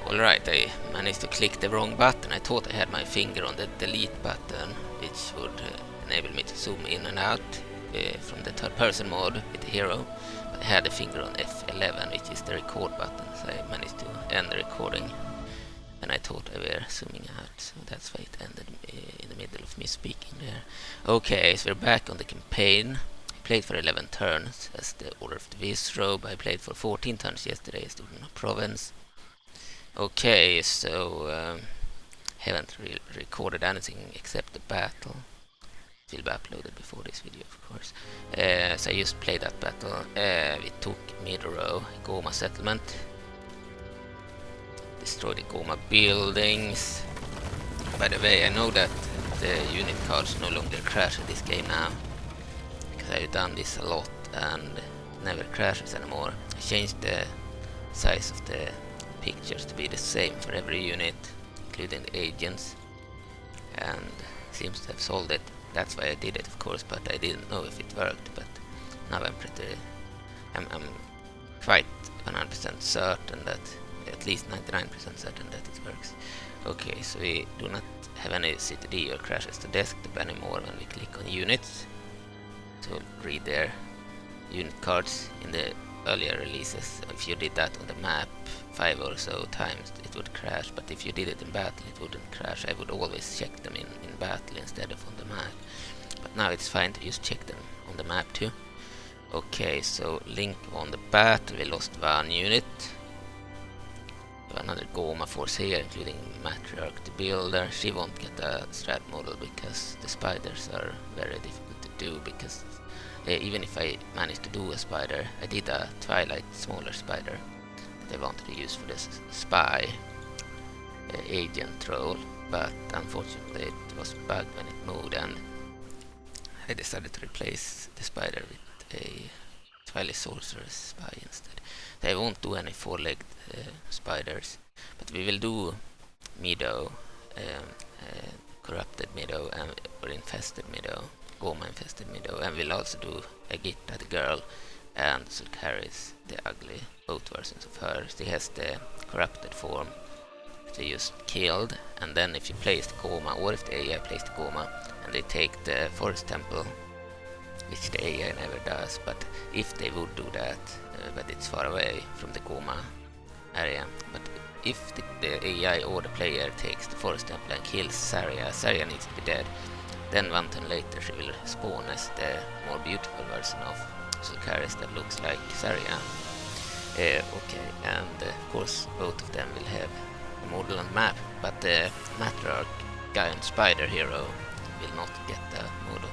Alright, I managed to click the wrong button. I thought I had my finger on the delete button, which would enable me to zoom in and out from the third person mode with the hero. But I had the finger on F11, which is the record button, so I managed to end the recording. And I thought I were zooming out, so that's why it ended in the middle of me speaking there. Okay, so we're back on the campaign. I played for 11 turns as the Order of the Wizzrobe. I played for 14 turns yesterday as the Gohma Province. Okay, so haven't recorded anything except the battle. It will be uploaded before this video, of course. So I just played that battle. We took Midoro, Gohma settlement. Destroyed the Gohma buildings. By the way, I know that the unit cards no longer crash in this game now, because I've done this a lot and it never crashes anymore. I changed the size of the pictures to be the same for every unit, including the agents, and seems to have solved it. That's why I did it, of course, but I didn't know if it worked. But now I'm quite 100% certain that, at least 99% certain that it works. Okay, so we do not have any CTD or crashes to desktop anymore when we click on units. So read their unit cards in the earlier releases. If you did that on the map 5 or so times, it would crash, but if you did it in battle, it wouldn't crash. I would always check them in battle instead of on the map. But now it's fine to just check them on the map too. Okay, so Link won the battle. We lost one unit. Another Gohma force here, including Matriarch the Builder. She won't get a strat model because the spiders are very difficult to do, because even if I managed to do a spider, I did a Twilight smaller spider that I wanted to use for this spy agent role, but unfortunately it was bugged when it moved, and I decided to replace the spider with a Twilight sorceress spy instead. I won't do any four-legged spiders, but we will do Meadow, corrupted Meadow, or infested Meadow, Gohma infested Meadow, and we'll also do a Gitta the girl, and Sulcaris the ugly, both versions of her. She has the corrupted form that we just killed, and then if you place the Gohma, or if the AI plays the Gohma, and they take the forest temple, which the AI never does, but if they would do that, but it's far away from the Gohma area. But if the AI or the player takes the forest temple and kills Saria needs to be dead, then one turn later she will spawn as the more beautiful version of Sulcaris that looks like Saria. Okay, and of course both of them will have a model on the map, but the Matriarch giant spider hero will not get the model.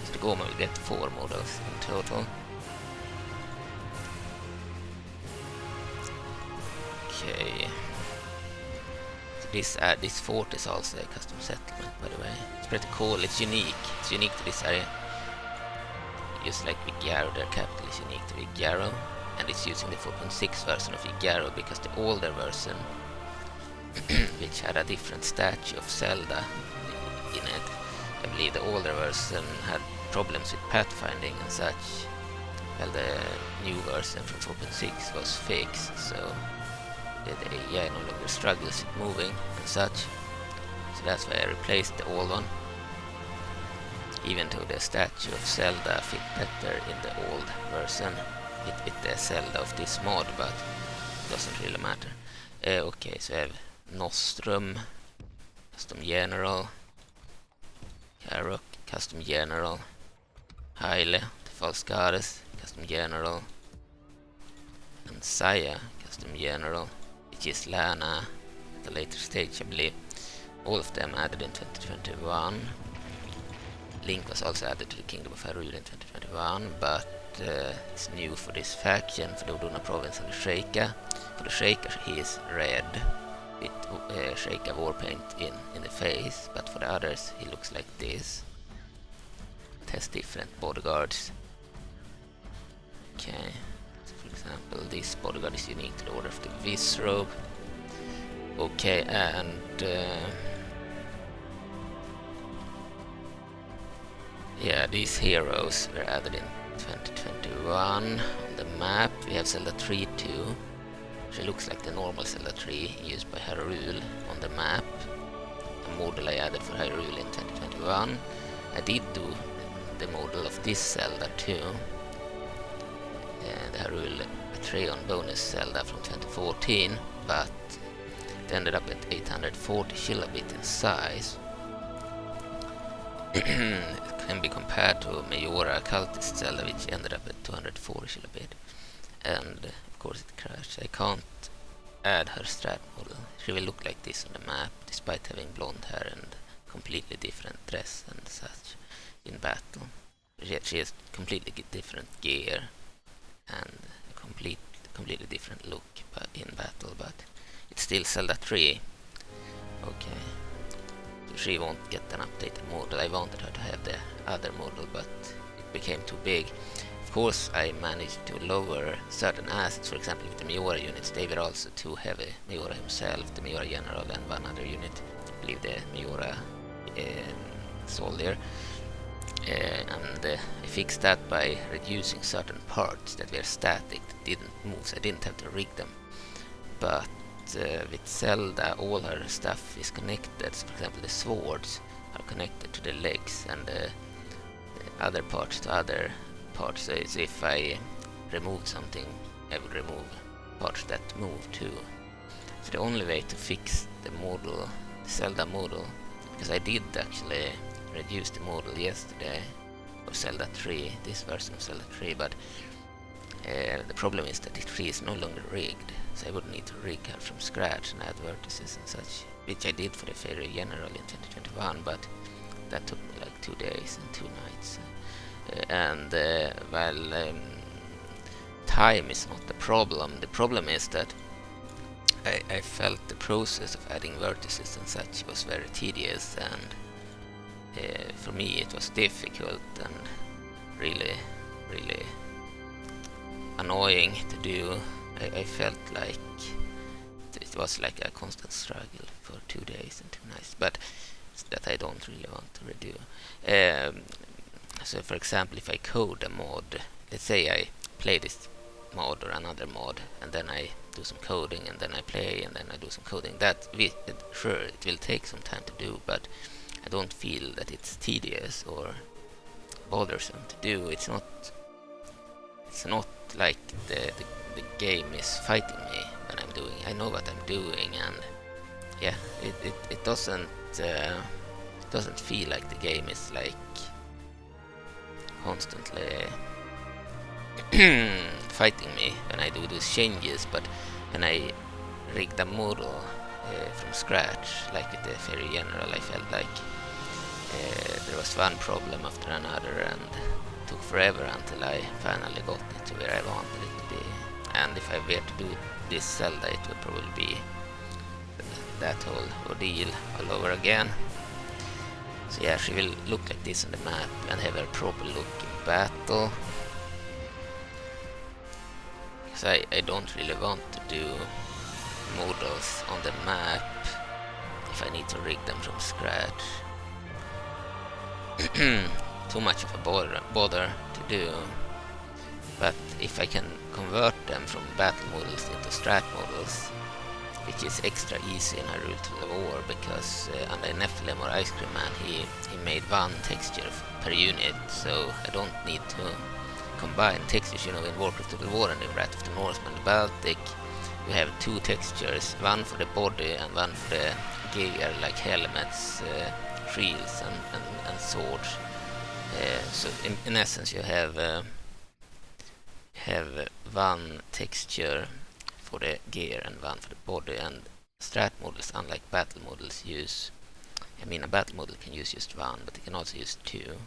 So the Gohma will get 4 models in total. Okay. So this fort is also a custom settlement, by the way. It's pretty cool. It's unique. It's unique to this area. Just like Vigyaro, their capital is unique to Vigyaro, and it's using the 4.6 version of Vigyaro, because the older version, which had a different statue of Zelda in it, I believe the older version had problems with pathfinding and such. Well, the new version from 4.6 was fixed, so the AI no longer struggles with moving and such. So that's why I replaced the old one. Even though the statue of Zelda fit better in the old version with the Zelda of this mod, but it doesn't really matter. Okay, so I have Nostrum, custom general, Karok, custom general, Hylia, the false goddess, custom general, and Saya, custom general, which is Lana at a later stage, I believe. All of them added in 2021. Link was also added to the Kingdom of Hyrule in 2021, but it's new for this faction, for the Gohma Province and the Sheikah. For the Sheikah, he is red, with Sheikah warpaint in the face, but for the others, he looks like this. It has different bodyguards. Okay, so for example, this bodyguard is unique to the Order of the Wizzrobe. Okay, and yeah, these heroes were added in 2021 on the map. We have Zelda 3-2, She looks like the normal Zelda tree used by Hyrule on the map, a model I added for Hyrule in 2021. I did do the model of this Zelda too, the Hyrule Patreon bonus Zelda from 2014, but it ended up at 840 kilobit in size. It can be compared to Majora Cultist Zelda, which ended up at 240 kilobit, and of course it crashed. I can't add her strat model. She will look like this on the map, despite having blonde hair and completely different dress and such in battle. She has completely different gear and a completely different look in battle, but it's still Zelda 3. Okay. So she won't get an updated model. I wanted her to have the other model, but it became too big. Of course, I managed to lower certain assets. For example, with the Majora units, they were also too heavy. Majora himself, the Majora General, and one other unit, I believe the Majora Soldier. And I fixed that by reducing certain parts that were static, that didn't move, so I didn't have to rig them. But with Zelda, all her stuff is connected. So for example, the swords are connected to the legs, and the other parts to other parts. So if I remove something, I would remove parts that move too. So the only way to fix the model, the Zelda model, because I did actually reduce the model yesterday of Zelda 3, this version of Zelda 3, but the problem is that the tree is no longer rigged, so I would need to rig her from scratch and add vertices and such, which I did for the Fairy General in 2021, but that took me like 2 days and 2 nights. Time is not the problem is that I felt the process of adding vertices and such was very tedious, and for me it was difficult and really annoying to do. I felt like it was like a constant struggle for 2 days and 2 nights, but that I don't really want to redo. So for example, if I code a mod, let's say I play this mod or another mod, and then I do some coding, and then I play, and then I do some coding, sure, it will take some time to do, but I don't feel that it's tedious or bothersome to do. It's not like the game is fighting me when I'm doing. I know what I'm doing, and yeah, it doesn't feel like the game is like constantly fighting me when I do these changes. But when I rigged the model from scratch, like with the Fairy General, I felt like there was one problem after another, and it took forever until I finally got it to where I wanted it to be. And if I were to do this Zelda, it would probably be that whole ordeal all over again. So yeah, she will look like this on the map and have a proper look in battle. Because I don't really want to do models on the map if I need to rig them from scratch. Too much of a bother to do. But if I can convert them from battle models into strat models, which is extra easy in Hyrule to the War, because under Nephilim or Ice Cream Man he made one texture per unit, so I don't need to combine textures. You know, in Warcraft to the War and in Wrath of the Norseman, the Baltic, you have 2 textures, one for the body and one for the gear, like helmets, shields and swords. So in essence you have one texture for the gear and one for the body, and strat models, unlike battle models, a battle model can use just one, but it can also use 2.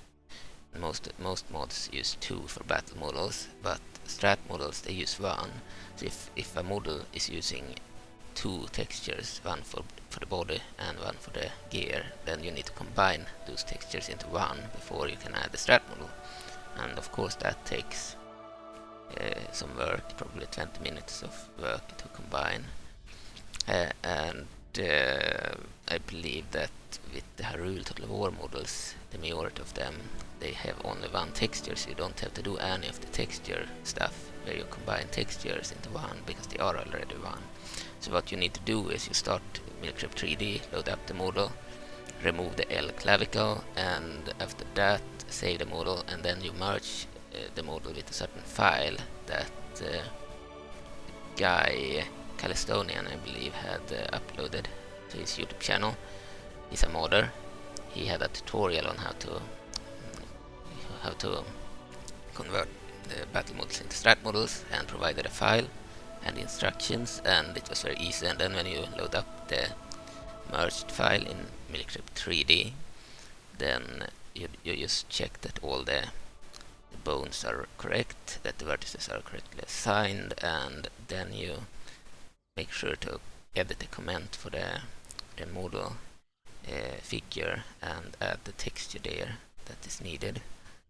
Most mods use 2 for battle models, but strat models, they use 1. So if a model is using 2 textures, one for the body and one for the gear, then you need to combine those textures into one before you can add the strat model. And of course that takes some work, probably 20 minutes of work to combine. And I believe that with the Hyrule Total War models, the majority of them, they have only one texture, so you don't have to do any of the texture stuff where you combine textures into one, because they are already one. So what you need to do is you start Milkcrypt 3D, load up the model, remove the L clavicle, and after that save the model, and then you merge the model with a certain file that guy Calistonian, I believe, had uploaded to his YouTube channel. He's a modder. He had a tutorial on how to convert the battle models into strat models, and provided a file and instructions, and it was very easy. And then when you load up the merged file in Milkcrypt 3D, then you just check that all the bones are correct, that the vertices are correctly assigned, and then you make sure to edit the comment for the model figure and add the texture there that is needed,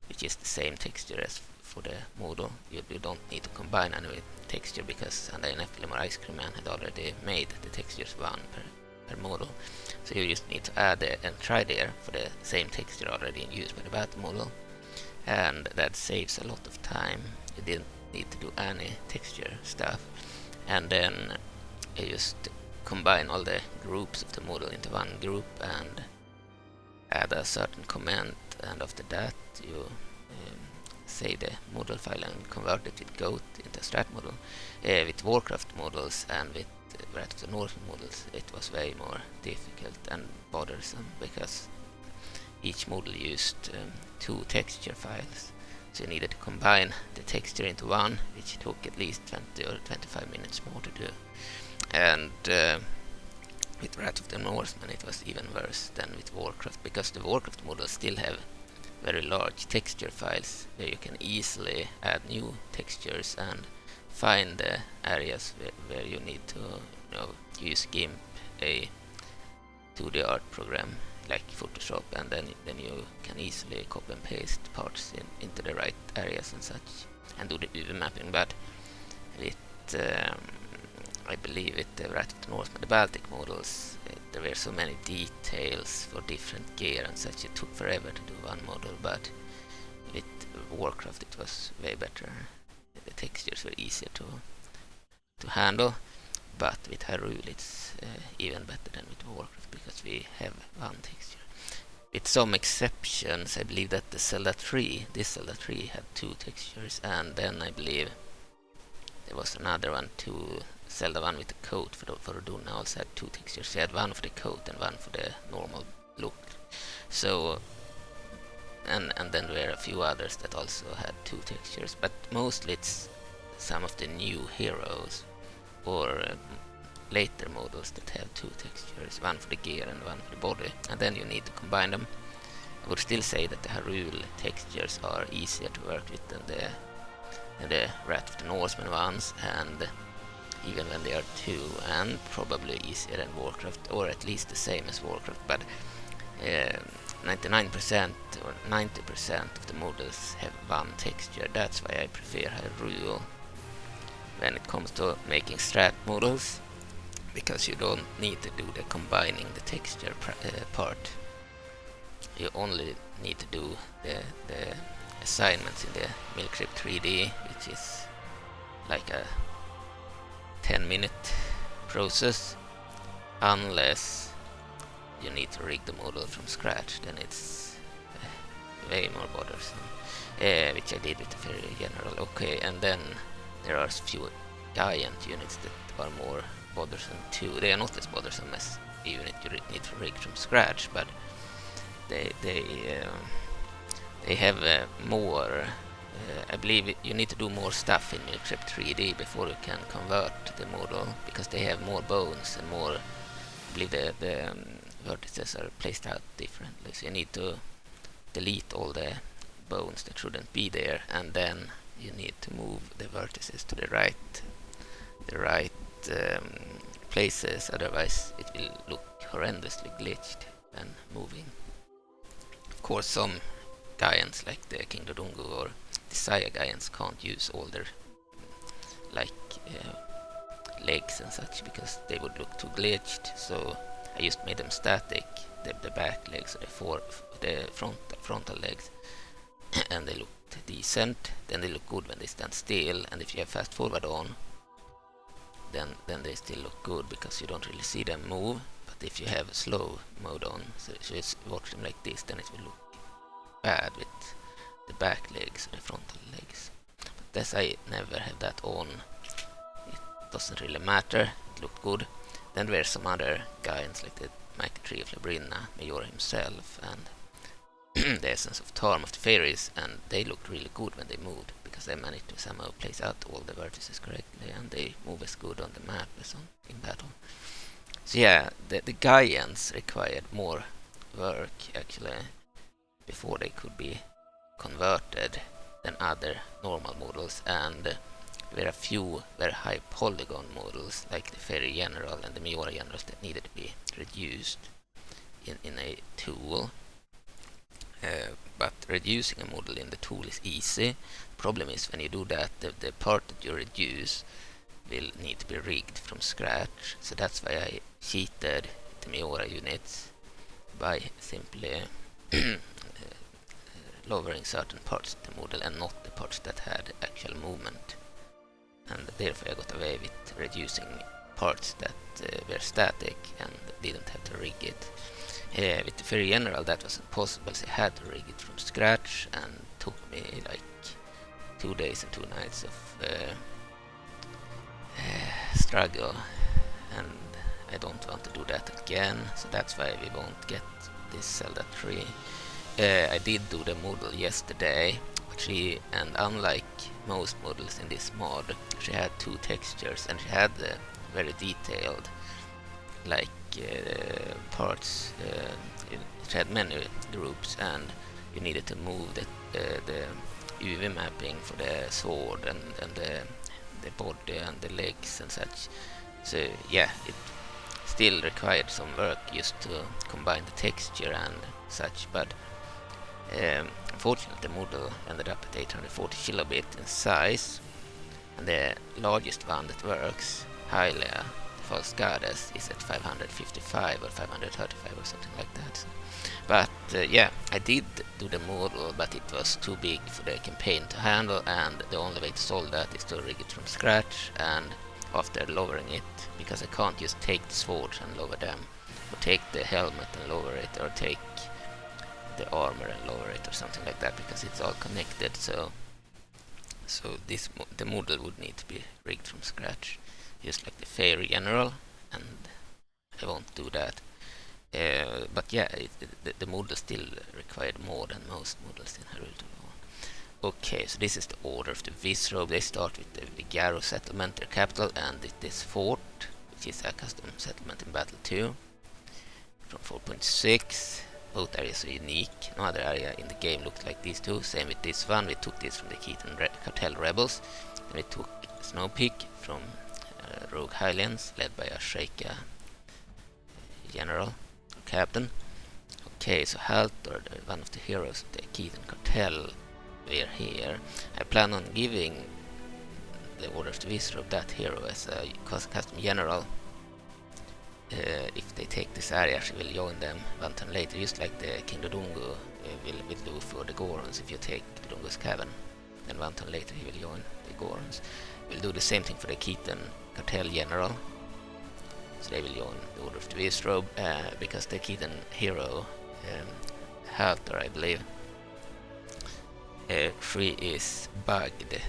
which is the same texture as for the model. You don't need to combine any texture, because Nephilim or Ice Cream Man had already made the textures one per model. So you just need to add the entry there for the same texture already in use by the battle model, and that saves a lot of time. You didn't need to do any texture stuff, and then you just combine all the groups of the model into one group and add a certain comment, and after that you save the model file and convert it with Goat into a strat model. With Warcraft models and with Wrath of the North models, it was way more difficult and bothersome, because each model used 2 texture files, so you needed to combine the texture into one, which took at least 20 or 25 minutes more to do. And with Wrath of the Norseman it was even worse than with Warcraft, because the Warcraft models still have very large texture files where you can easily add new textures and find the areas where you need to use GIMP, a 2D art program like Photoshop, and then you can easily copy and paste parts into the right areas and such, and do the mapping. But with I believe with the Wrath of the North and the Baltic models, there were so many details for different gear and such, it took forever to do one model. But with Warcraft it was way better. The textures were easier to handle, but with Hyrule it's even better than with Warcraft, because we have one texture. With some exceptions, I believe that this Zelda 3 had 2 textures, and then I believe there was another one too. Zelda 1 with the coat for Duna also had 2 textures. He had one for the coat and one for the normal look. So and then there were a few others that also had 2 textures, but mostly it's some of the new heroes or later models that have 2 textures, one for the gear and one for the body, and then you need to combine them. I would still say that the Hyrule textures are easier to work with than the Wrath of the Norseman ones, and even when they are 2, and probably easier than Warcraft, or at least the same as Warcraft, but 99% or 90% of the models have one texture. That's why I prefer Hyrule when it comes to making strat models, because you don't need to do the combining the texture part. You only need to do the assignments in the Milkcrypt 3D, which is like a 10-minute process, unless you need to rig the model from scratch. Then it's way more bothersome, which I did with the Fairy General. Okay, and then there are a few giant units that are more bothersome too. They are not as bothersome as a unit you need to rig from scratch, but they have more. I believe you need to do more stuff in Milkcrypt 3D before you can convert the model, because they have more bones and more. I believe the vertices are placed out differently, so you need to delete all the bones that shouldn't be there, and then you need to move the vertices to the right places, otherwise it will look horrendously glitched when moving. Of course, some giants like the King Dodongo or the Saya giants can't use all their legs and such, because they would look too glitched, so I just made them static, the back legs, or the frontal legs, and they looked decent. Then they look good when they stand still, and if you have fast forward on, then they still look good because you don't really see them move. But if you have slow mode on, so you watch them like this, then it will look bad with the back legs or the frontal legs. But as I never have that on, it doesn't really matter. It looked good. Then there were some other guys like the Mighty Tree of Labrina, Midoro himself, and the Essence of Tarm of the Fairies, and they looked really good when they moved because they managed to somehow place out all the vertices correctly, and they move as good on the map as in battle. So yeah, the Gaians required more work actually before they could be converted than other normal models, and there were a few very high polygon models like the Fairy General and the Miora Generals that needed to be reduced in a tool. But reducing a model in the tool is easy. Problem is when you do that, the part that you reduce will need to be rigged from scratch. So that's why I cheated the Miora units by simply lowering certain parts of the model and not the parts that had actual movement. And therefore I got away with reducing parts that were static and didn't have to rig it. With the Fairy General that wasn't possible, so I had to rig it from scratch, and took me like 2 days and 2 nights of struggle, and I don't want to do that again, so that's why we won't get this Zelda 3. I did do the model yesterday, and unlike most models in this mod, she had 2 textures, and she had very detailed, like parts. She had many groups, and you needed to move the UV mapping for the sword and the body and the legs and such. So yeah, it still required some work just to combine the texture and such, but unfortunately the model ended up at 840 kilobit in size, and the largest one that works, Hylia, the false goddess, is at 555 or 535 or something like that. But yeah, I did do the model, but it was too big for the campaign to handle, and the only way to solve that is to rig it from scratch, and after lowering it, because I can't just take the swords and lower them, or take the helmet and lower it, or take the armor and lower it or something like that, because it's all connected. So the model would need to be rigged from scratch, just like the Fairy General, and I won't do that. But yeah, the model still required more than most models in Hyrule. Okay, so this is the order of the Wizzrobe. They start with the Garo settlement, their capital, and this fort, which is a custom settlement in Battle 2 from 4.6. Both areas are unique. No other area in the game looked like these two. Same with this one. We took this from the Keaton Cartel Rebels. Then we took Snow Peak from Rogue Hylians, led by a Sheikah general or captain. Okay, so Haltor, one of the heroes of the Keaton Cartel, we're here. I plan on giving the Order of the Wizzrobe that hero as a custom general. If they take this area, she will join them one turn later, just like the King Dodongo will do for the Gorons. If you take Dodongo's cavern, then one turn later he will join the Gorons. We'll do the same thing for the Keaton Cartel General, so they will join the Order of the Wizzrobe, because the Keaton hero, Halter, I believe, she is bugged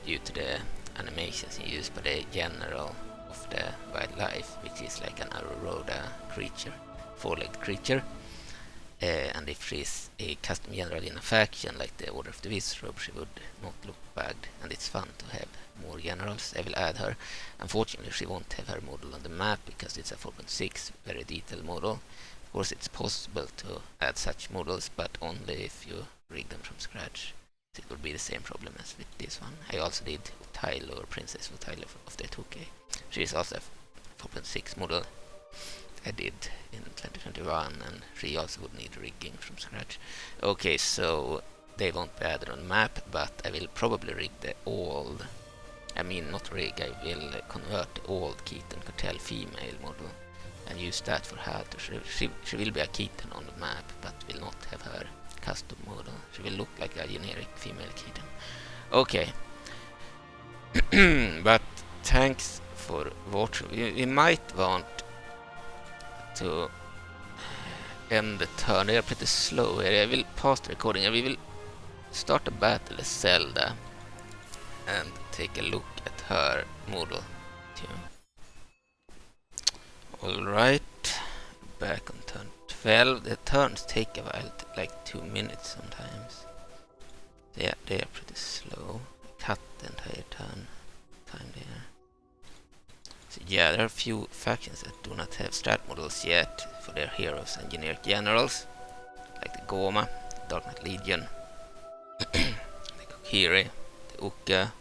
due to the animations used by the General of the Wildlife, which is like an Aurora creature, 4-legged creature, and if she's a custom general in a faction like the Order of the Wizzrobe, she would not look bugged, and it's fun to have more generals. I will add her. Unfortunately, she won't have her model on the map because it's a 4.6 very detailed model. Of course, it's possible to add such models, but only if you rig them from scratch. So it would be the same problem as with this one. I also did Tylo, or Princess Tylo of the 2K. She is also a 4.6 model I did in 2021, and she also would need rigging from scratch. Okay, so they won't be added on the map, but I will probably rig the old, I will convert the old Keaton Cartel female model and use that for Halter. She will be a kitten on the map, but will not have her custom model. She will look like a generic female kitten. Okay. But thanks for watching. We might want to end the turn. They are pretty slow here. I will pause the recording and we will start a battle as Zelda and take a look at her model too. Alright, back on turn 12. The turns take a while, like 2 minutes sometimes. They are pretty slow. Cut the entire turn time there. So yeah, there are a few factions that do not have strat models yet for their heroes and generic generals, like the Gohma, Dark Knight Legion, the Kokiri, the Uka,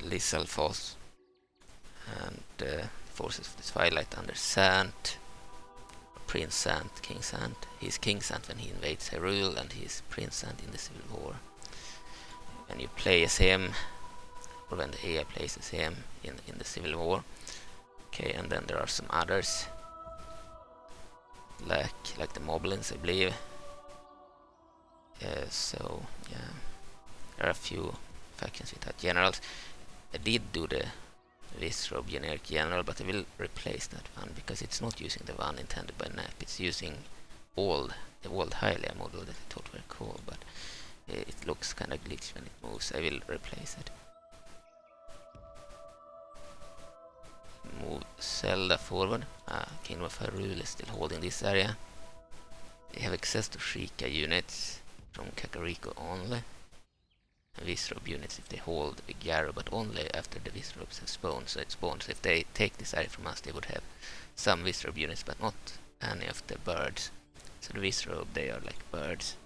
Lissalfos, and the forces of the Twilight under Sant, Prince Sant, King Sant. He's King Sant when he invades Hyrule, and he's Prince Sant in the Civil War. And you play as him, or when the AI plays as him in the Civil War. Okay, and then there are some others, like the Moblins, I believe. So yeah, there are a few factions without generals. I did do the Wizzrobe generic general, but I will replace that one because it's not using the one intended by NAP. It's using the old Hylia model that I thought were cool, but it looks kind of glitchy when it moves. I will replace it. Move Zelda forward. Kingdom of Hyrule is still holding this area. They have access to Sheikah units from Kakariko only. And Wizzrobe units if they hold the Gyaro, but only after the Wizzrobes have spawned. So it spawns. If they take this area from us, they would have some Wizzrobe units, but not any of the birds. So the Wizzrobe, they are like birds.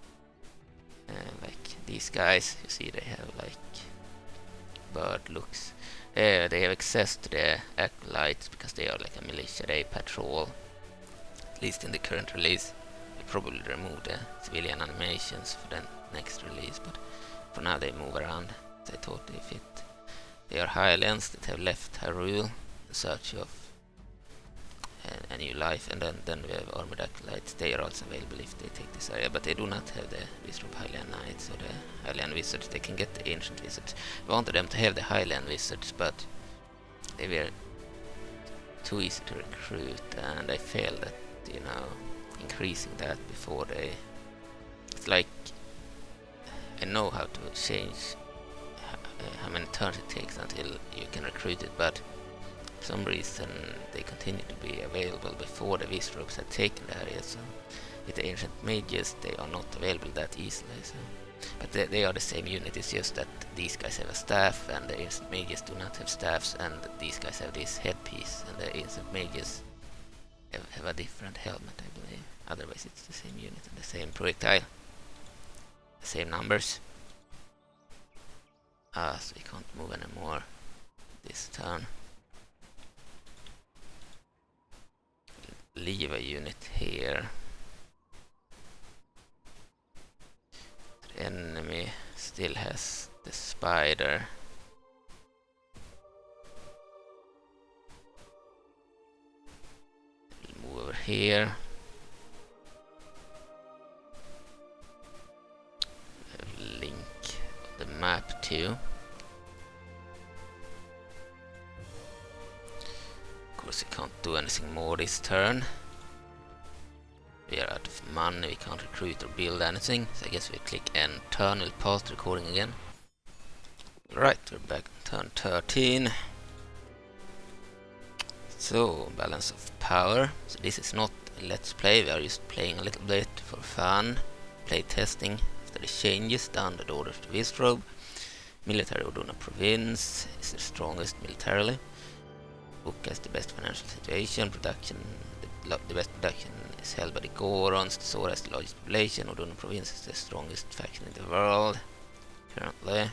Like these guys, you see they have like bird looks. They have access to the acolytes because they are like a militia. They patrol, at least in the current release. They probably remove the civilian animations for the next release, but for now they move around. They thought they fit. They are Highlands that have left Hyrule in search of a new life, and then we have armored acolytes. They are also available if they take this area, but they do not have the Wizzrobe Hylian Knights or the Hylian Wizards. They can get the Ancient Wizards. I wanted them to have the Hylian Wizards, but they were too easy to recruit, and I failed at, increasing that before they... It's like I know how to change how many turns it takes until you can recruit it, but for some reason they continue to be available before the Wizzrobes had taken the area. So with the Ancient Mages they are not available that easily. So. But they are the same unit, it's just that these guys have a staff and the Ancient Mages do not have staffs, and these guys have this headpiece and the Ancient Mages have a different helmet, I believe. Otherwise it's the same unit and the same projectile. The same numbers. So we can't move anymore this turn. Leave a unit here. The enemy still has the spider. We'll move over here. Link the map too. Of course we can't do anything more this turn. We are out of money, we can't recruit or build anything, so I guess we'll click end turn. We'll pause the recording again. Right, we're back on turn 13. So, balance of power. So this is not a let's play, we are just playing a little bit for fun. Play testing after the changes done the orders to Wizzrobe. Military Oduna province is the strongest militarily. Book has the best financial situation. Production, the best production is held by the Gorons. The Sora has the largest population. Oduna province is the strongest faction in the world currently.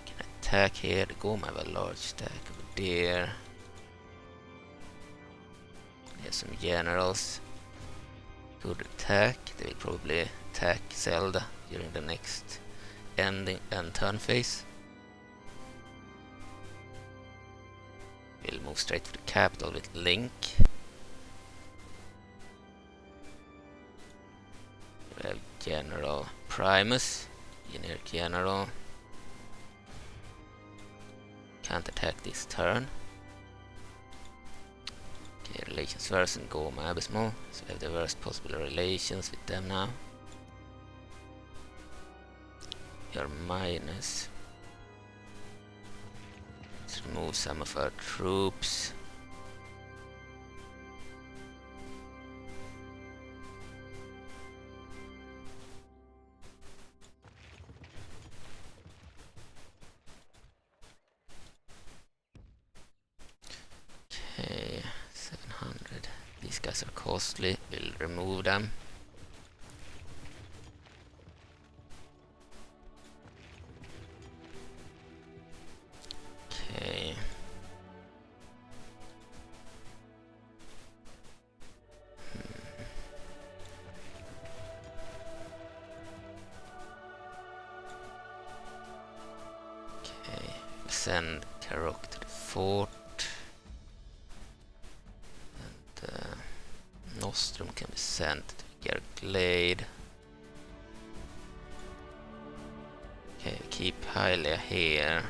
Can attack here. The Gohma have a large stack over there. They have some generals. Good attack. They will probably attack Zelda during the next ending and turn phase. We'll move straight to the capital with Link. We have General Primus, generic general. Can't attack this turn. Okay, relations worse than Gohma Abysmal, so we have the worst possible relations with them now. You're minus. Let's remove some of our troops. Okay, 700. These guys are costly. We'll remove them. Okay. Okay, send Karok to the fort. Nostrum can be sent to Gerglade. Okay, keep Hylia here.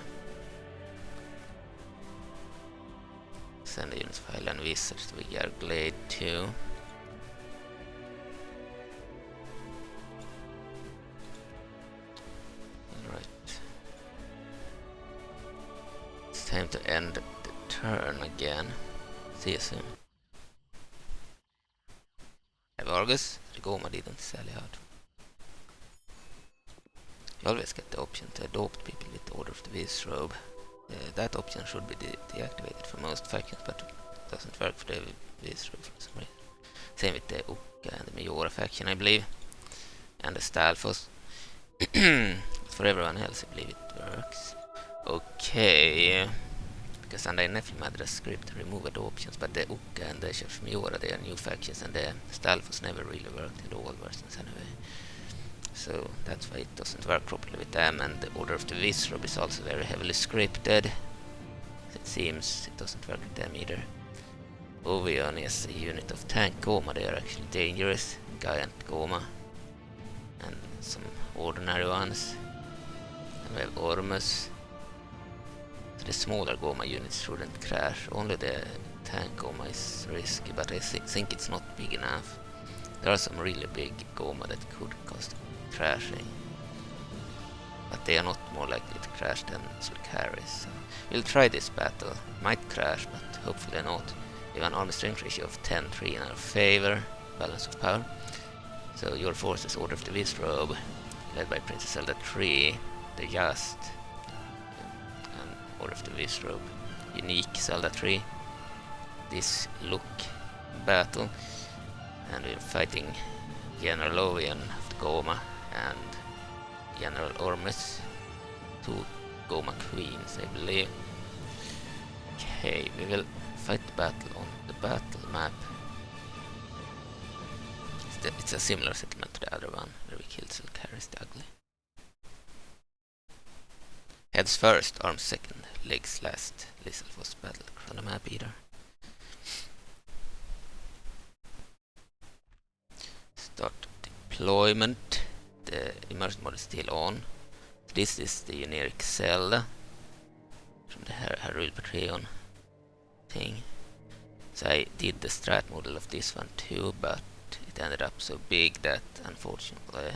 Send the units of Hylia and Wizards to Gerglade too. Alright. It's time to end the turn again. See you soon. Hive Arrghus, the Gohma didn't sell out. You always get the option to adopt people with the Order of the Wizzrobe. That option should be deactivated for most factions, but it doesn't work for the Wizzrobe for some reason. Same with the Ukka and the Majora faction, I believe. And the Stalfos. But for everyone else, I believe it works. Okay. Because under Nephilim script remove adoptions, but the Ukka and the Majora, they are new factions, and the Stalfos never really worked in all versions anyway. So that's why it doesn't work properly with them, and the Order of the Wizzrobe is also very heavily scripted. It seems it doesn't work with them either. Ovion is a unit of tank Gohma, they are actually dangerous. Giant Gohma. And some ordinary ones. And we have Ormus. So the smaller Gohma units shouldn't crash, only the tank Gohma is risky, but I think it's not big enough. There are some really big Gohma that could cost crashing, but they are not more likely to crash than Sulcaris. So we'll try this battle. Might crash, but hopefully not. We have an army strength ratio of 10-3 in our favor, balance of power. So your forces, Order of the Wizzrobe, led by Princess Zelda 3, the Just, and Order of the Wizzrobe, unique Zelda 3. This look battle, and we're fighting General Ovion of the Gohma and General Ormus, two Gohma queens, I believe. Okay, we will fight the battle on the battle map. It's a similar settlement to the other one, where we killed Sulcaris the Ugly. Heads first, arms second, legs last. Lizard was battle on the map either. Start deployment. The Immersion Mod is still on. This is the generic Zelda from the Hyrule Patreon thing. So I did the strat model of this one too, but it ended up so big that unfortunately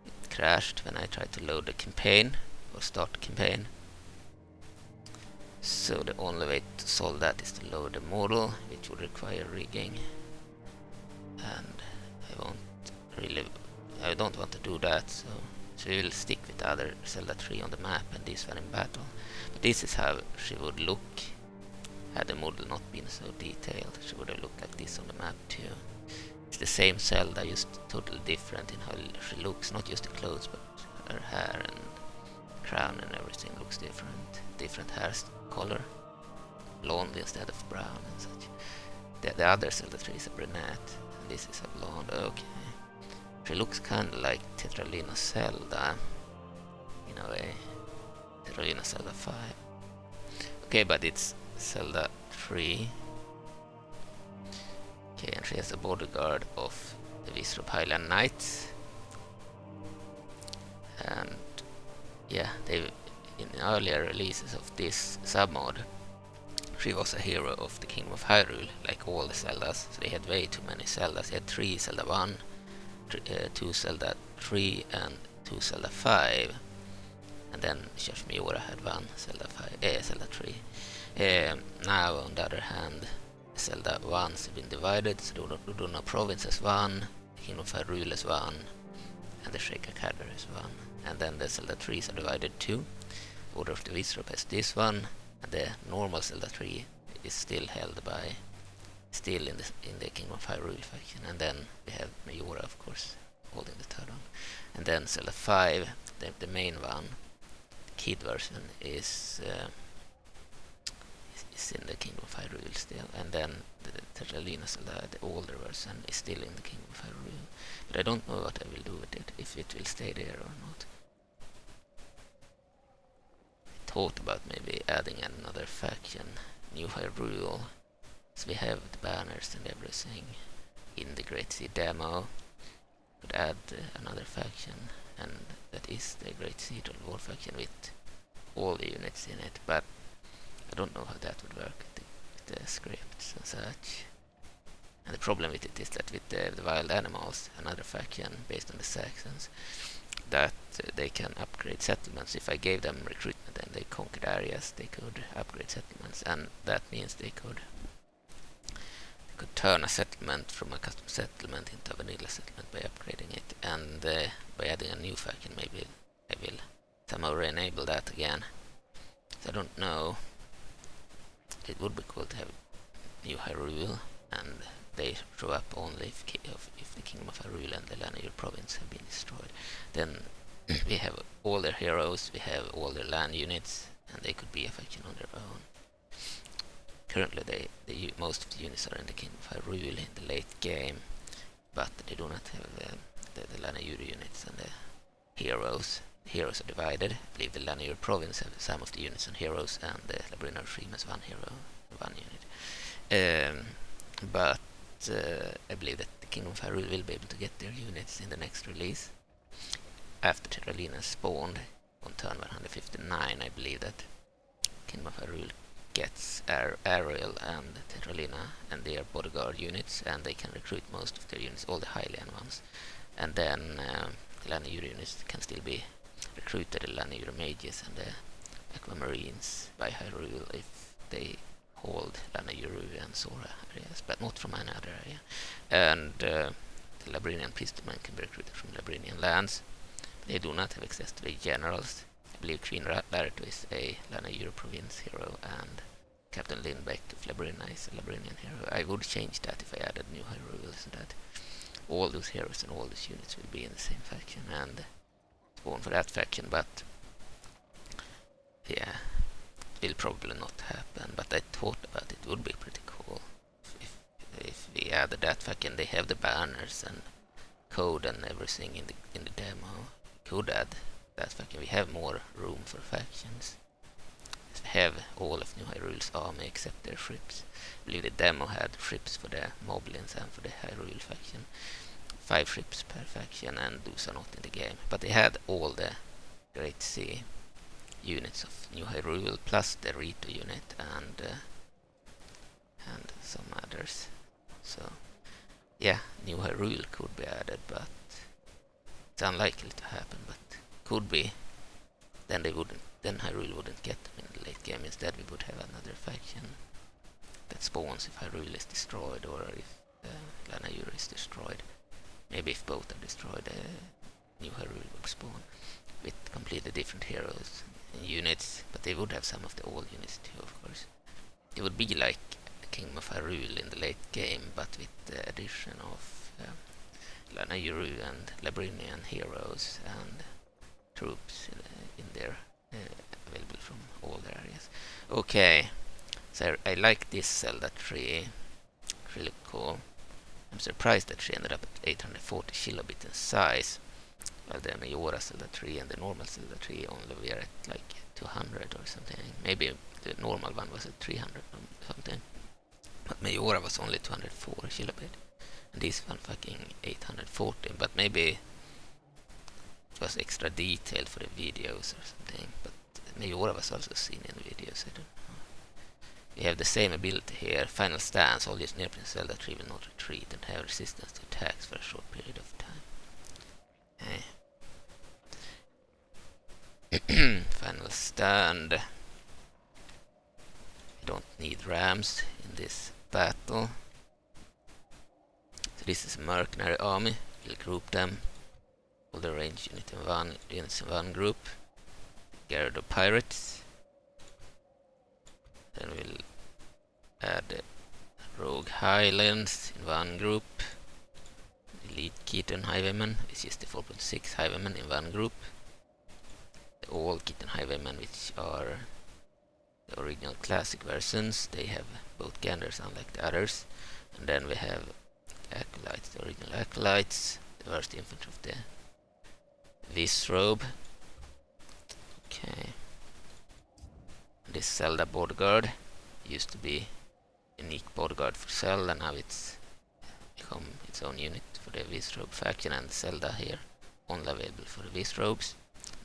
it crashed when I tried to load the campaign or start the campaign. So the only way to solve that is to load the model, which would require rigging, and I don't want to do that, so we will stick with the other Zelda 3 on the map and this one in battle. But this is how she would look had the model not been so detailed. She would have looked like this on the map too. It's the same Zelda, just totally different in how she looks, not just the clothes, but her hair and crown and everything looks different. Different hair color, blonde instead of brown and such. The other Zelda 3 is a brunette, and this is a blonde. Okay. She looks kinda like Tetralina Zelda, in a way. Tetralina Zelda 5. Okay, but it's Zelda tree. Okay, and she has a bodyguard of the Wizzrobe Highland Knights. And yeah, they in earlier releases of this submod, she was a hero of the Kingdom of Hyrule, like all the Zeldas. So they had way too many Zeldas. They had 3 Zelda 1, 2 Zelda 3, and 2 Zelda 5. And then Church Miura had 1 Zelda 5, Zelda 3. Now, on the other hand, Zelda 1s have been divided, so the Duna Province is 1, the Kingdom of Hyrule is 1, and the Shaker Cadder is 1. And then the Zelda 3s are divided too. Order of the Wizzrobe has this one, and the normal Zelda 3 is still held by, still in the Kingdom of Hyrule faction. And then we have Miura, of course, holding the third one. And then Zelda 5, the main one, the Kid version, is in the Kingdom of Hyrule still, and then the Terralina Zelda, the older version, is still in the Kingdom of Hyrule. But I don't know what I will do with it, if it will stay there or not. I thought about maybe adding another faction, New Hyrule, so we have the banners and everything in the Great Sea demo. Could add another faction, and that is the Great Sea Total War faction with all the units in it, but I don't know how that would work with the scripts and such. And the problem with it is that with the wild animals, another faction based on the Saxons, that they can upgrade settlements. If I gave them recruitment and they conquered areas, they could upgrade settlements, and that means they could turn a settlement from a custom settlement into a vanilla settlement by upgrading it. And by adding a new faction, maybe I will somehow re-enable that again. So I don't know. It would be cool to have New Hyrule, and they show up only if the Kingdom of Hyrule and the Lanayur province have been destroyed. Then we have all their heroes, we have all their land units, and they could be a faction on their own. Currently, most of the units are in the Kingdom of Hyrule in the late game, but they do not have the Lanayur units and the heroes. The heroes are divided. I believe the Lanayur province have some of the units and heroes, and the Labrina regime has 1 hero, 1 unit. But I believe that the Kingdom of Hyrule will be able to get their units in the next release. After Terralina spawned on turn 159, I believe that Kingdom of Hyrule gets Ariel and Terralina and their bodyguard units, and they can recruit most of their units, all the Hylian ones. And then the Lanayur units can still be recruited, the Lanayur mages and the Aquamarines by Hyrule if they hold Lanayuru and Sora areas, but not from any other area. And the Labrinian priestmen can be recruited from Labrinian lands. They do not have access to the generals. I believe Queen Larito is a Lanayuru province hero, and Captain Lindbeck of Labrina is a Labrinian hero. I would change that if I added New Hyrule, so that all those heroes and all those units will be in the same faction and spawn for that faction, but yeah, it will probably not happen. But I thought about it would be pretty cool if we added that faction. They have the banners and code and everything in the demo. We could add that faction. We have more room for factions. We have all of New Hyrule's army except their ships. I believe the demo had ships for the Moblins and for the Hyrule faction. 5 ships per faction, and those are not in the game. But they had all the Great Sea units of New Hyrule plus the Rito unit and some others. So yeah, New Hyrule could be added, but it's unlikely to happen. But could be. Then Hyrule wouldn't get them in the late game. Instead, we would have another faction that spawns if Hyrule is destroyed or if Lanayur is destroyed. Maybe if both are destroyed, New Hyrule would spawn with completely different heroes and units, but they would have some of the old units too, of course. It would be like the Kingdom of Hyrule in the late game, but with the addition of Lanayuru and Labrinian heroes and troops in there available from all the areas. Okay, so I like this Zelda tree, really cool. I'm surprised that she ended up at 840 kilobit in size, while the Majora Zelda tree and the normal Zelda tree only were at like 200 or something. Maybe the normal one was at 300 or something. But Majora was only 204 kilobit. And this one fucking 840. But maybe it was extra detailed for the videos or something. But Majora was also seen in the videos, I don't know. We have the same ability here. Final stance. All these near-print Zelda tree will not retreat and have resistance to attacks for a short period of time. Final stand. We don't need rams in this battle. So this is a mercenary army. We'll group them. All the range units in one group. Gyarados pirates. Then we'll add rogue highlands in one group. Elite Kitten Hivemen, which is the 4.6 Hivemen in one group. All Kitten Hivemen, which are the original classic versions, they have both genders unlike the others. And then we have the acolytes, the original acolytes, the worst infantry of the Wizzrobe. Okay. This Zelda bodyguard used to be unique bodyguard for Zelda, now it's become its own unit for the Wizzrobe faction, and Zelda here only available for the Wizzrobes,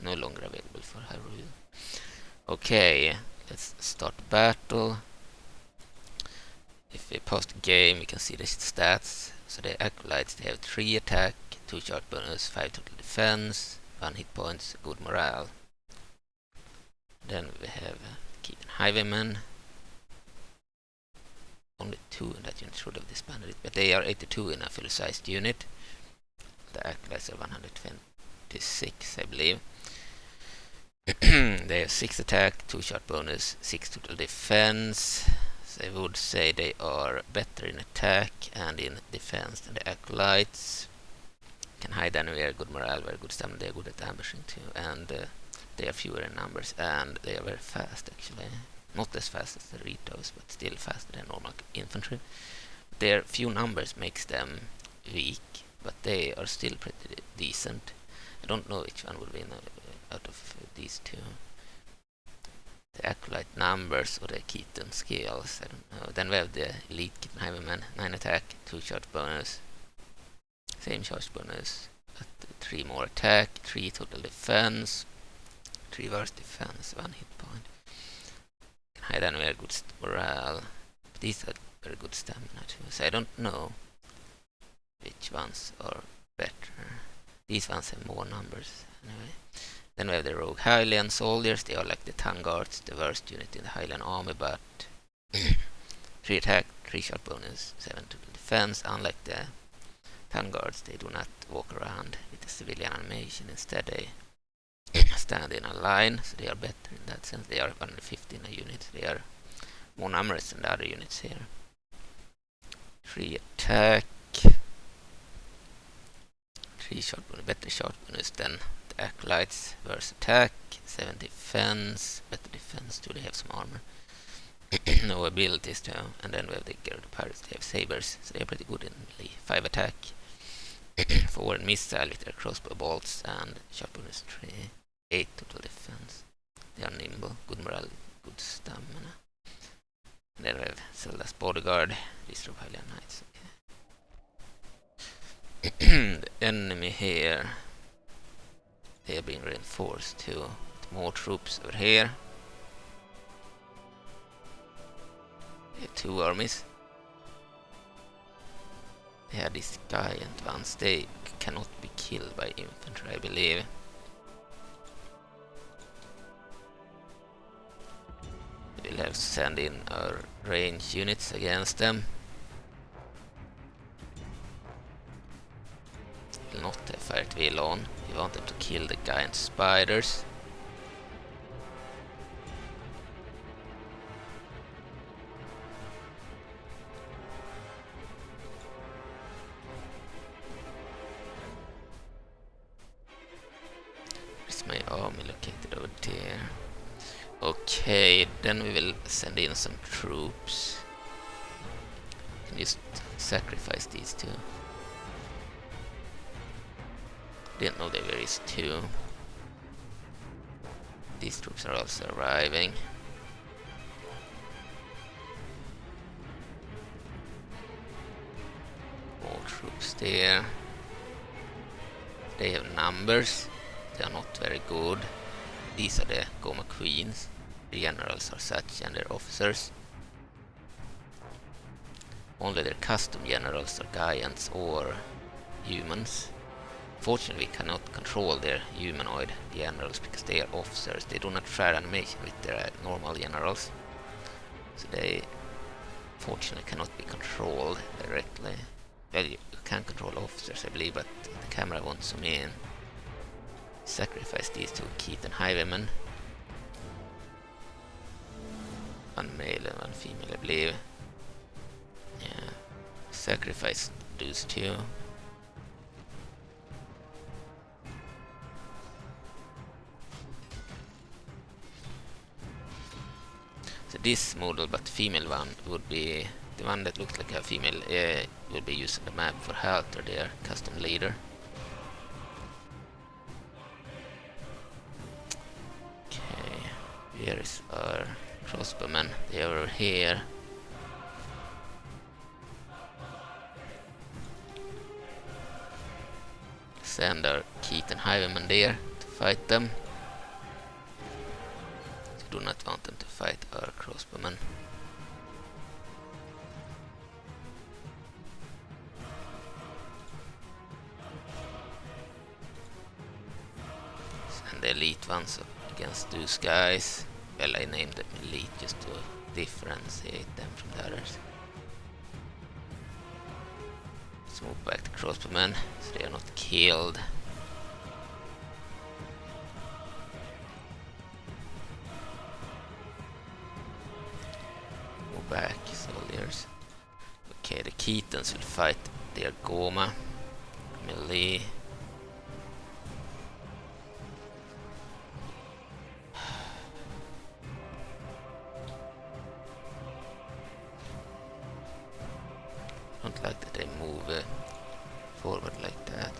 no longer available for Hyrule. Okay, let's start battle. If we pause the game, we can see the stats. So the acolytes, they have 3 attack, 2 charge bonus, 5 total defense, 1 hit points, good morale. Then we have Kitten Hivemen. Only 2 in that unit, should have disbanded it, but they are 82 in a fully sized unit. The acolytes are 126, I believe. They have 6 attack, 2 shot bonus, 6 total defense. So I would say they are better in attack and in defense than the acolytes. Can hide anywhere, good morale, very good stamina. They are good at ambushing too, and they are fewer in numbers, and they are very fast actually. Not as fast as the Ritos, but still faster than normal infantry. Their few numbers makes them weak, but they are still pretty decent. I don't know which one would win out of these two. The acolyte numbers or the Kitten skills, I don't know. Then we have the elite Kitten Hiveman, 9 attack, 2 charge bonus, same charge bonus, but 3 more attack, 3 total defense, 3 worst defense, 1 hit point. Can hide anywhere, good morale. But these are very good stamina too, so I don't know which ones are better. These ones have more numbers anyway. Then we have the rogue Hylian soldiers. They are like the Tongue Guards, the worst unit in the Hylian army, but 3 attack, 3 shot bonus, 7 total defense. Unlike the Tongue Guards, they do not walk around with the civilian animation. Instead, they stand in a line, so they are better in that sense. They are 150 in a unit. They are more numerous than the other units here. 3 attack, 3 shot bonus, better shot bonus than the acolytes. Worse attack, 7 defense, better defense too. They have some armor. No abilities too. And then we have the Gyarados pirates. They have sabers, so they are pretty good in melee. 5 attack, 4 missile with their crossbow bolts, and shot bonus 3. 8 total defense. They are nimble, good morale, good stamina. And then we have Zelda's bodyguard, Wizzrobe Hylian Knights. The enemy here, they are being reinforced too, with more troops over here. They have 2 armies. They have these giant ones. They cannot be killed by infantry, I believe. We'll have to send in our range units against them. We'll not have Fire Wheel on. We want them to kill the giant spiders. Where's my army located over there? Okay, then we will send in some troops. Can just sacrifice these 2. Didn't know there were 2. These troops are also arriving. troops there. They have numbers. They are not very good. These are the Gohma queens. The generals are such and their officers. Only their custom generals are giants or humans. Fortunately, we cannot control their humanoid generals because they are officers. They do not share animation with their normal generals. So they fortunately cannot be controlled directly. Well, you can control officers, I believe, but the camera won't zoom in. Sacrifice these two Keaton Hivemen. One male and one female, I believe. Yeah. Sacrifice those two. So this model, but female one, would be the one that looks like a female. Will be using the map for Halter, their custom leader. Okay, here is our crossbowmen. They are over here. Send our Keaton Hivemen there to fight them. We do not want them to fight our crossbowmen. Send the elite ones up against those guys. Well, I named them elite just to differentiate them from the others. Let's move back to crossbowmen so they are not killed. Move back, soldiers. Okay, the Keatons will fight their Gohma. Melee. Don't like that they move forward like that.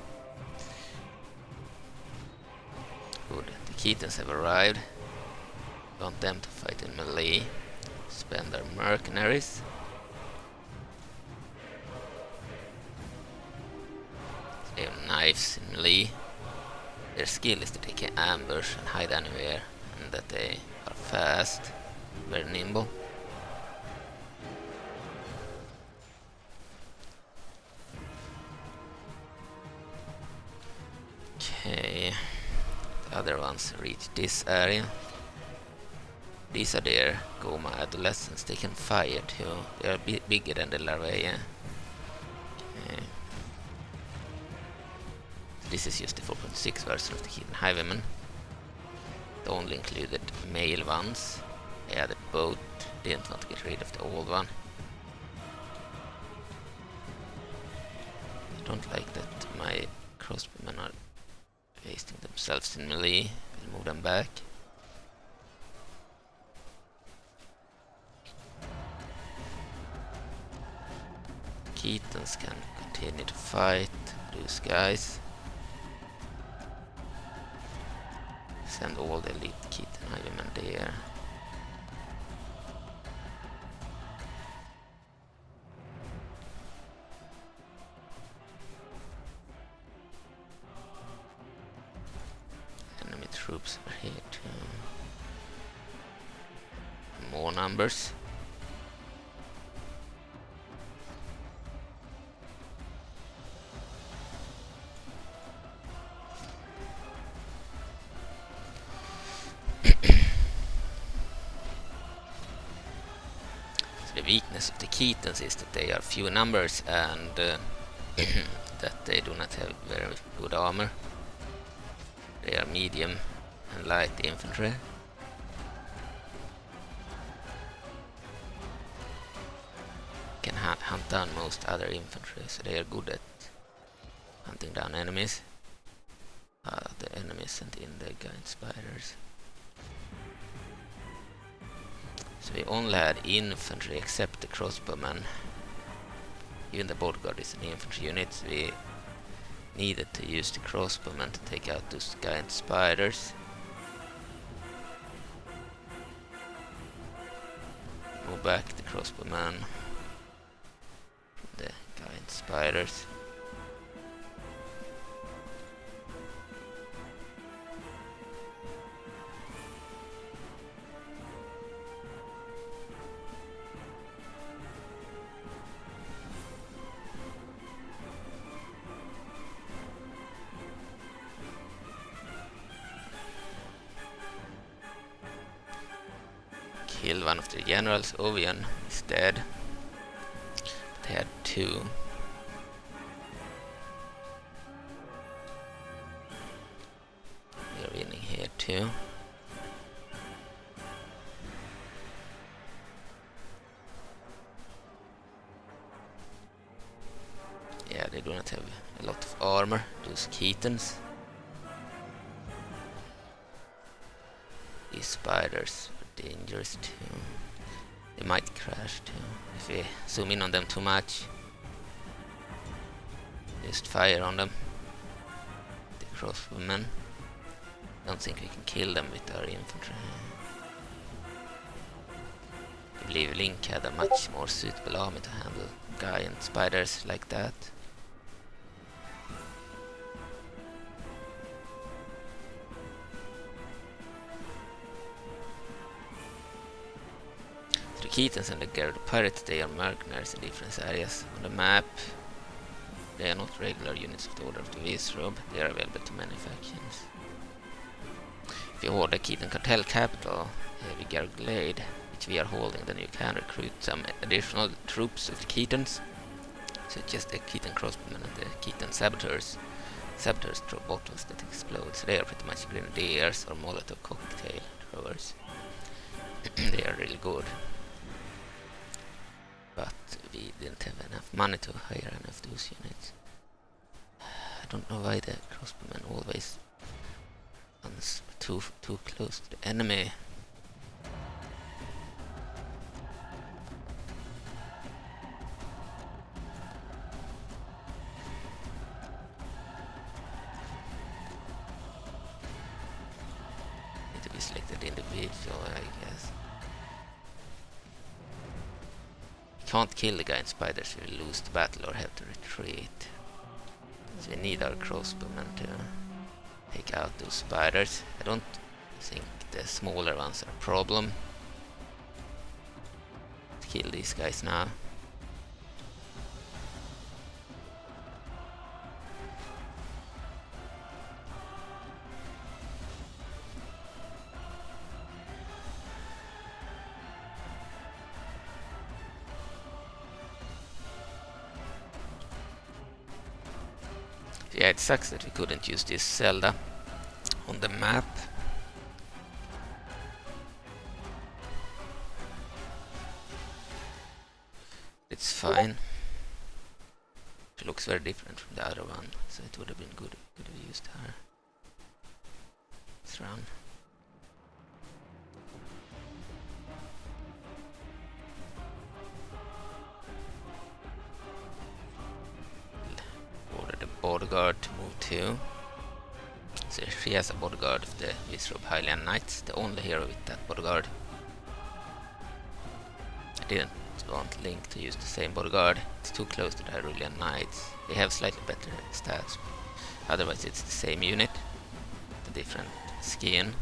Good. The Keatons have arrived. Want them to fight in melee. Spend our mercenaries. They have knives in melee. Their skill is that they can ambush and hide anywhere, and that they are fast, very nimble. Okay, the other ones reach this area. These are their Gohma adolescents. They can fire too. They are bigger than the larvae. Okay. This is just the 4.6 version of the Hidden Hivemen. It only included male ones. They added both. Didn't want to get rid of the old one. I don't like that my crossbowmen are wasting themselves in melee. We'll move them back. Keatons can continue to fight those guys. Send all the elite Keaton Hivemen there. Enemy troops are here too. More numbers. The weakness of the Keatons is that they are few numbers and that they do not have very good armor. They are medium and light infantry. Can hunt down most other infantry, so they are good at hunting down enemies. The enemies sent in the giant spiders. So we only had infantry except the crossbowmen. Even the bodyguard is an infantry unit, so we needed to use the crossbowmen to take out those giant spiders. Move back the crossbowmen from the giant spiders. killed one of the generals. Ovian is dead. They had 2. We are winning here too. Yeah, they do not have a lot of armor, those Keatons. These spiders are dangerous too. They might crash too if we zoom in on them too much. Just fire on them. The crossbowmen. Don't think we can kill them with our infantry. I believe Link had a much more suitable army to handle giant spiders like that. The Keatons and the Gyarados Pirates, they are mercenaries in different areas. On the map, they are not regular units of the Order of the Wizzrobe. They are available to many factions. If you hold the Keaton Cartel capital, Vigar Glade, which we are holding, then you can recruit some additional troops of the Keatons, such as the Keaton Crossbowmen and the Keaton Saboteurs. Saboteurs throw bottles that explode, so they are pretty much grenadiers or Molotov cocktail throwers. They are really good. But we didn't have enough money to hire enough of those units. I don't know why the crossbowmen always runs too close to the enemy. Need to be selected individual, I guess. Can't kill the giant spiders, we will lose the battle or have to retreat. So we need our crossbowmen to take out those spiders. I don't think the smaller ones are a problem. Let's kill these guys now. Yeah, it sucks that we couldn't use this Zelda on the map. It's fine. It looks very different from the other one, so it would have been good if we used her. Let's run. Bodyguard to move to. So she has a bodyguard of the Wizzrobe Hylian Knights, the only hero with that bodyguard. I didn't want Link to use the same bodyguard, it's too close to the Hyrulean Knights. They have slightly better stats, otherwise it's the same unit, the different skin.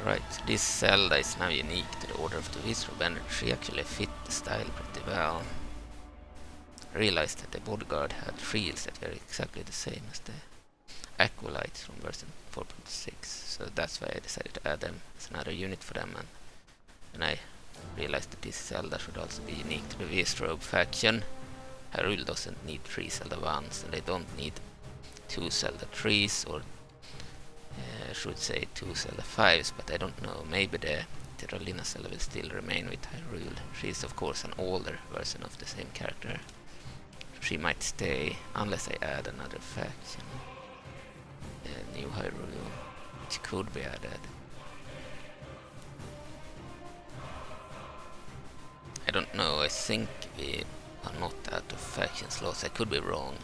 Right, this Zelda is now unique to the Order of the Wizzrobe and she actually fit the style pretty well. I realized that the bodyguard had shields that were exactly the same as the Acolytes from version 4.6, so that's why I decided to add them as another unit for them, and I realized that this Zelda should also be unique to the Wizzrobe faction. Hyrule doesn't need 3 Zelda 1s and they don't need 2 Zelda 3s or I should say 2 Zelda 5s, but I don't know, maybe the Terralina Zelda will still remain with Hyrule. She is of course an older version of the same character. She might stay unless I add another faction. New Hyrule, which could be added. I don't know, I think we are not out of faction slots, I could be wrong.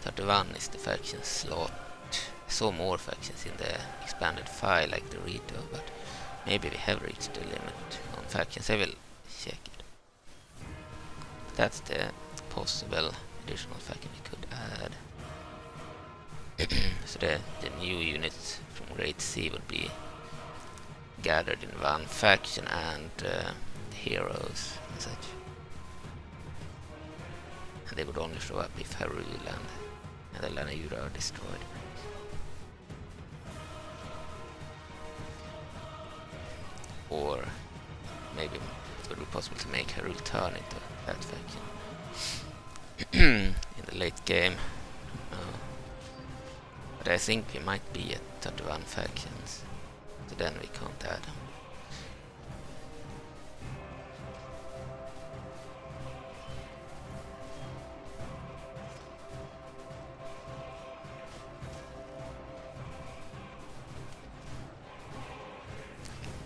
31 is the faction slot. I saw more factions in the expanded file like the Rito, but maybe we have reached the limit on factions. I will check it. That's the possible additional faction we could add. So the new units from Great Sea would be gathered in one faction and the heroes and such. and they would only show up if Hyrule and the Lanayura are destroyed. Or maybe it would be possible to make Hyrule turn into that faction in the late game. But I think we might be at 31 factions, so then we can't add them.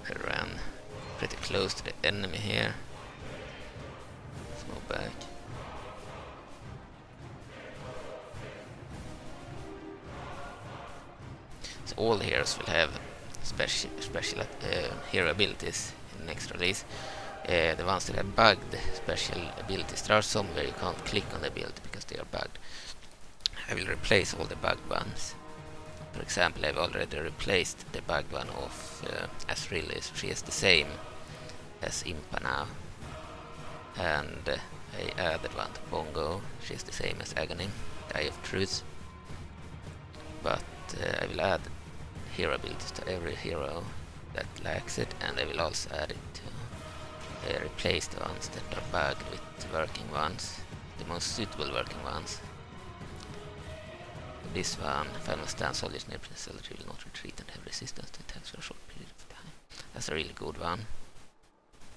I ran pretty close to the enemy here. Let's move back. So all the heroes will have special hero abilities in the next release. The ones that have bugged special abilities, there are some where you can't click on the ability because they are bugged. I will replace all the bugged ones. For example, I've already replaced the bugged one of Asriel. She is the same as Impa now. And I added one to Bongo. She is the same as Agony, the Eye of Truth. But I will add hero abilities to every hero that lacks it, and I will also add it to replace the ones that are bugged with working ones, the most suitable working ones. This one, Final Stand, soldiers near Princess Zelda will not retreat and have resistance to attacks for a short period of time. That's a really good one,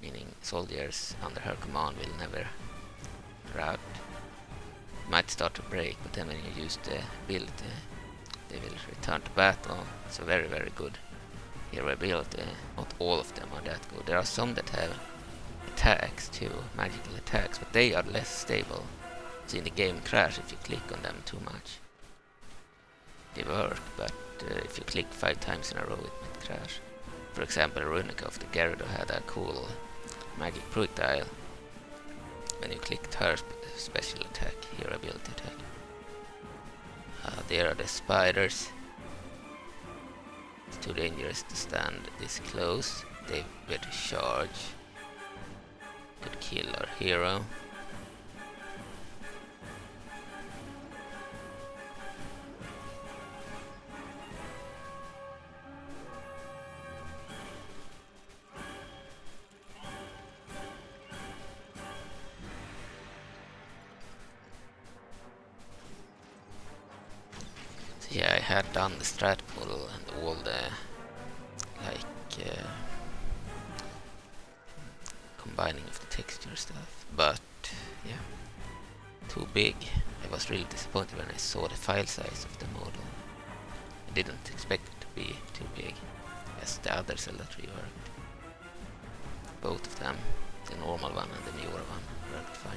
meaning soldiers under her command will never rout. Might start to break, but then when you use the ability, they will return to battle. It's a very, very good hero ability. Not all of them are that good. There are some that have attacks too, magical attacks, but they are less stable. So in the game crash if you click on them too much. They work, but if you click 5 times in a row it might crash. For example, Runica of the Gyarados had a cool magic projectile. When you clicked her special attack, hero ability attack. There are the spiders. It's too dangerous to stand this close. They better charge. Could kill our hero. Yeah, I had done the strat model and all the combining of the texture stuff, but yeah, too big. I was really disappointed when I saw the file size of the model. I didn't expect it to be too big, as the other Zelda 3 worked. Both of them, the normal one and the Miura one, worked fine.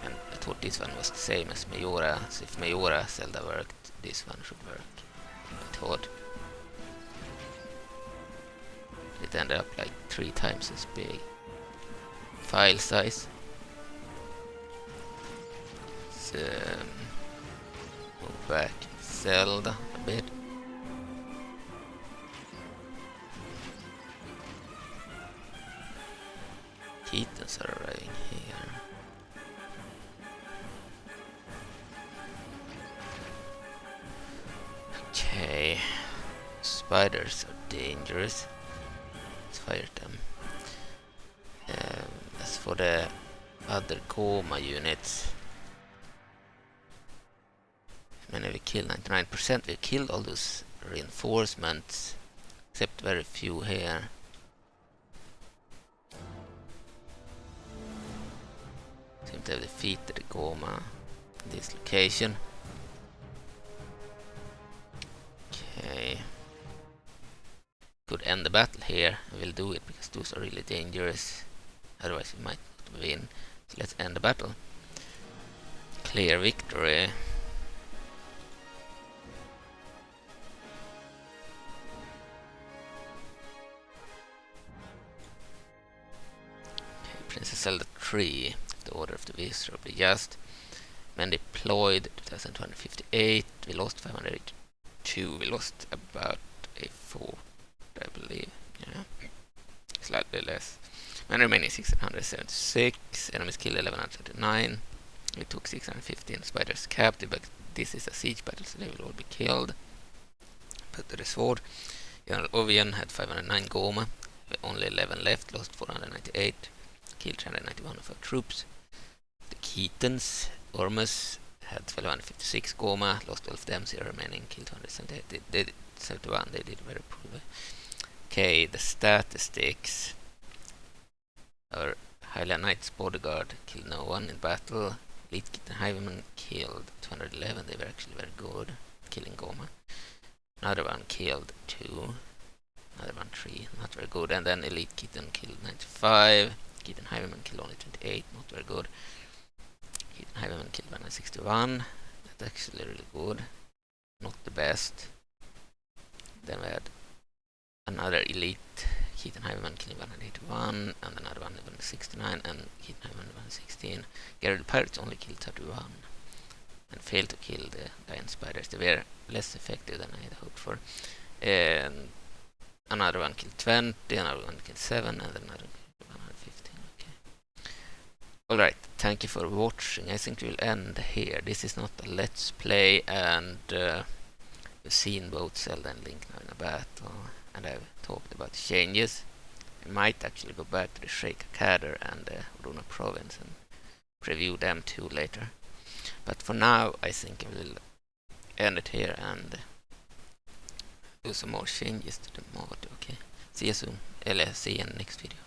And I thought this one was the same as Miura, so if Miura Zelda worked, this one should work. I thought it ended up like 3 times as big. File size. So, move back Zelda a bit. Kittens are arriving here. Okay, spiders are dangerous. Let's fire them. As for the other Gohma units, I mean, we killed 99%. We killed all those reinforcements, except very few here. Seem to have defeated the Gohma in this location. Okay. Could end the battle here. I will do it because those are really dangerous. Otherwise we might not win. So let's end the battle. Clear victory. Okay, Princess Zelda 3. The Order of the Wizzrobe. Just men deployed 2258. We lost 582. We lost about a 4th, I believe. Yeah, slightly less. Man remaining 1676, enemies killed 1139. We took 615 spiders captive, but this is a siege battle, so they will all be killed. Put to the sword. General Ovian had 509 Gohma, only 11 left, lost 498, killed 391 of our troops. The Keatons, Ormus, had 1256 Gohma, lost all of them, 0 remaining, killed 278. They did 71, they did very poorly. Okay, the statistics. Our Hylia Knight's bodyguard killed no one in battle. Elite Kitten Hiveman killed 211, they were actually very good, killing Gohma. Another one killed 2, another one 3, not very good, and then Elite Kitten killed 95, Kitten Hiveman killed only 28, not very good. Kitten Hiveman killed 161, that's actually really good, not the best. Then we had another Elite Kitten Hiveman killing 181, and another one 169, and Kitten Hiveman 116. Geralt Pirates only killed 31 and failed to kill the giant spiders. They were less effective than I had hoped for. And another one killed 20, another one killed 7, and another killed 115. Okay. Alright, thank you for watching. I think we'll end here. This is not a let's play, and we've seen both Zelda and Link now in a battle, and I've talked about the changes. I might actually go back to the Sheikh Kader and the Runa province and preview them too later. But for now, I think I will end it here and do some more changes to the mod. Okay, see you soon. Eller see you in the next video.